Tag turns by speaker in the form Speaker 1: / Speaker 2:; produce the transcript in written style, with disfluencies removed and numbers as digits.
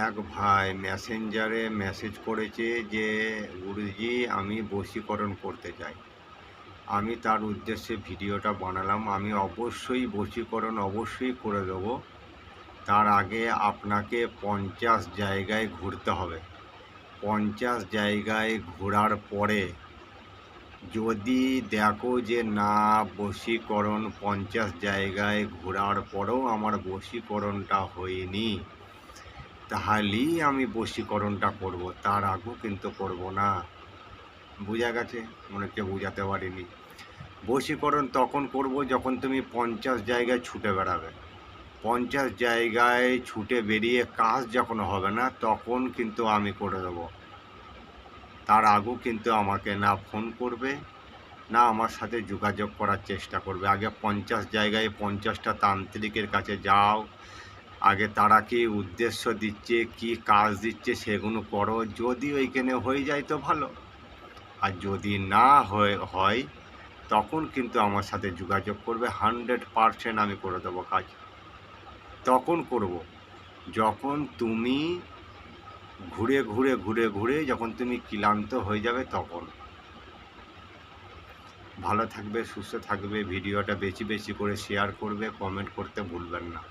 Speaker 1: এক ভাই মেসেঞ্জারে মেসেজ করেছে যে গুরুজি আমি বশীকরণ করতে চাই। আমি তার উদ্দেশ্যে ভিডিওটা বানালাম। আমি অবশ্যই বশীকরণ অবশ্যই করে দেবো। তার আগে আপনাকে 50 জায়গায় ঘুরতে হবে। 50 জায়গায় ঘোরার পরে যদি দেখো যে না বশীকরণ 50 জায়গায় ঘোরার পরেও আমার বশীকরণটা হয়নি, তাহলেই আমি বশীকরণটা করব, তার আগেও কিন্তু করব না। বোঝা গেছে? মনে হচ্ছে বোঝাতে পারিনি। বশীকরণ তখন করব যখন তুমি 50 জায়গায় ছুটে বেড়াবে। 50 জায়গায় ছুটে বেরিয়ে কাজ যখন হবে না তখন কিন্তু আমি করে দেবো। তার আগেও কিন্তু আমাকে না ফোন করবে, না আমার সাথে যোগাযোগ করার চেষ্টা করবে। আগে 50 জায়গায় 50টা তান্ত্রিকের কাছে যাও। আগে তারা কি উদ্দেশ্য দিচ্ছে, কি কাজ দিচ্ছে সেগুলো করো। যদি ওইখানে হয়ে যায় তো ভালো, আর যদি না হয় তখন কিন্তু আমার সাথে যোগাযোগ করবে। 100% আমি করে দেবো কাজ। তখন করব যখন তুমি ঘুরে যখন তুমি ক্লান্ত হয়ে যাবে তখন। ভালো থাকবে, সুস্থ থাকবে। ভিডিওটা বেশি বেশি করে শেয়ার করবে, কমেন্ট করতে ভুলবেন না।